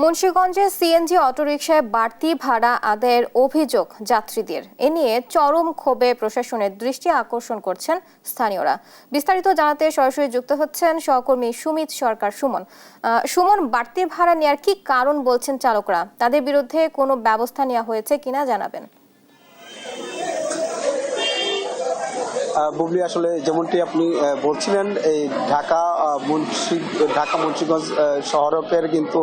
মুন্সিগঞ্জে CNG অটোরিকশায় বাড়তি ভাড়া আদায়ের অভিযোগ যাত্রীদের এ নিয়ে চরম ক্ষোভে প্রশাসনের দৃষ্টি আকর্ষণ করছেন স্থানীয়রা। বিস্তারিত জানাতে সরাসরি যুক্ত হচ্ছেন সহকর্মী সুমিত সরকার। সুমন, বাড়তি ভাড়া নেওয়ার কি কারণ বলছেন চালকরা? তাদের বিরুদ্ধে কোনো ব্যবস্থা নেওয়া হয়েছে কিনা জানাবেন। বুবলি, আসলে যেমনটি আপনি বলছিলেন, এই ঢাকা মুন্সিগঞ্জ সড়কের কিন্তু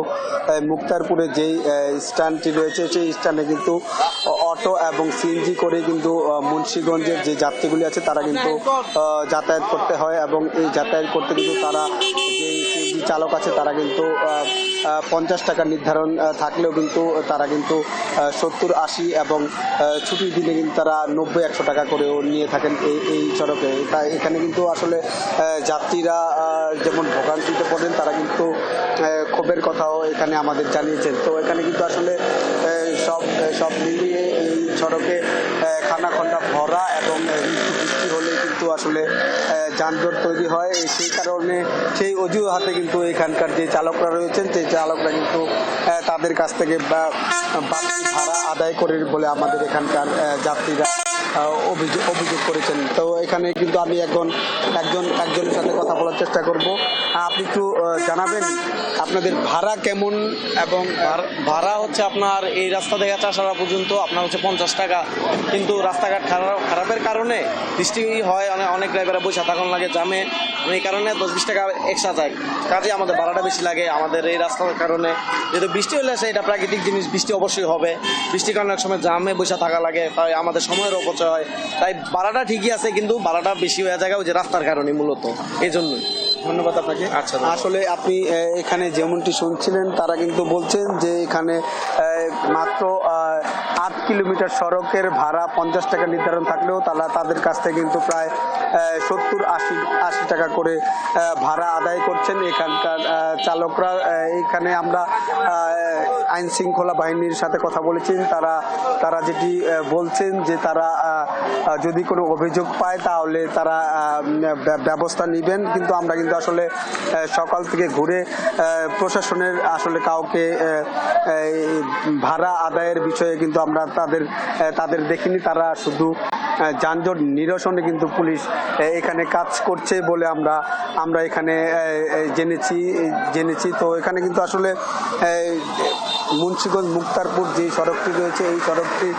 মুক্তারপুরে যেই স্ট্যান্ডটি রয়েছে সেই স্ট্যান্ডে কিন্তু অটো এবং সিএনজি করে কিন্তু মুন্সিগঞ্জের যে যাত্রীগুলি আছে তারা কিন্তু যাতায়াত করতে হয়, এবং এই যাতায়াত করতে কিন্তু তারা যে সিএনজি চালক আছে তারা কিন্তু 50 টাকা নির্ধারণ থাকলেও কিন্তু তারা কিন্তু 70-80 এবং ছুটির দিনে কিন্তু তারা 90-100 টাকা করেও নিয়ে থাকেন এই সড়কে। তাই এখানে কিন্তু আসলে যাত্রীরা যেমন ভোগান্তিতে পড়েন, তারা কিন্তু ক্ষোভের কথাও এখানে আমাদের জানিয়েছেন। তো এখানে কিন্তু আসলে সব মিলিয়ে এই সড়কে খানাখন্দা ভরা এবং বৃষ্টি হলে কিন্তু আসলে যানজট তৈরি হয়। সেই কারণে সেই অজুহাতে কিন্তু এখানকার যে চালকরা রয়েছেন সেই চালকরা কিন্তু তাদের কাছ থেকে বাড়তি ভাড়া আদায় করে বলে আমাদের এখানকার যাত্রীরা অভিযোগ করেছেন। তো এখানে কিন্তু আমি একজনের সাথে কথা বলার চেষ্টা করব। আপনি একটু জানাবেন আপনাদের ভাড়া কেমন? এবং ভাড়া হচ্ছে আপনার এই রাস্তা থেকে চাষারা পর্যন্ত আপনার হচ্ছে 50 টাকা, কিন্তু রাস্তাঘাট খারাপের কারণে বৃষ্টি হয়, অনেক ড্রাইভাররা বসে থাকুন লাগে জামে, এই কারণে 10-20 টাকা এক্সট্রা যায়। কাজে আমাদের ভাড়াটা বেশি লাগে আমাদের এই রাস্তার কারণে। যেহেতু বৃষ্টি হলে এটা প্রাকৃতিক জিনিস, বৃষ্টি অবশ্যই হবে, বৃষ্টির কারণে এক সময় জামে বসে থাকা লাগে, তাই আমাদের সময়ের অপচয় হয়। তাই ভাড়াটা ঠিকই আছে, কিন্তু ভাড়াটা বেশি হয়ে যায় ওই যে রাস্তার কারণে, মূলত এই জন্যই। ধন্যবাদ আপনাকে। আচ্ছা, আসলে আপনি এখানে যেমনটি শুনছিলেন, তারা কিন্তু বলছেন যে এখানে মাত্র 8 কিলোমিটার সড়কের ভাড়া 50 টাকা নির্ধারণ থাকলেও তাদের কাছ থেকে কিন্তু প্রায় 70-80 টাকা করে ভাড়া আদায় করছেন এখানকার চালকরা। এখানে আমরা আইন শৃঙ্খলা বাহিনীর সাথে কথা বলেছি, তারা যেটি বলছেন যে তারা যদি কোনো অভিযোগ পায় তাহলে তারা ব্যবস্থা নেবেন। কিন্তু আমরা কিন্তু আসলে সকাল থেকে ঘুরে প্রশাসনের আসলে কাউকে ভাড়া আদায়ের বিষয়ে কিন্তু আমরা তাদের দেখিনি। তারা শুধু যানজট নিরসনে কিন্তু পুলিশ এখানে কাজ করছে বলে আমরা এখানে জেনেছি। তো এখানে কিন্তু আসলে মুন্সিগঞ্জ মুক্তারপুর যে সড়কটি রয়েছে এই সড়কটি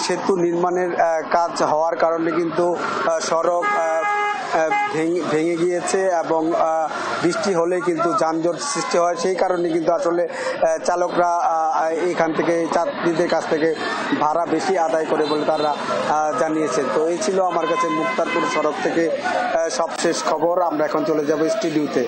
সেতু নির্মাণের কাজ হওয়ার কারণে কিন্তু সড়ক ভেঙে গিয়েছে, এবং বৃষ্টি হলে কিন্তু যানজট সৃষ্টি হয়। সেই কারণে কিন্তু আসলে চালকরা এখান থেকে যাত্রীদের কাছ থেকে ভাড়া বেশি আদায় করে বলে তারা জানিয়েছেন। তো এই ছিল আমার কাছে মুক্তারপুর সড়ক থেকে সবশেষ খবর। আমরা এখন চলে যাব স্টুডিওতে।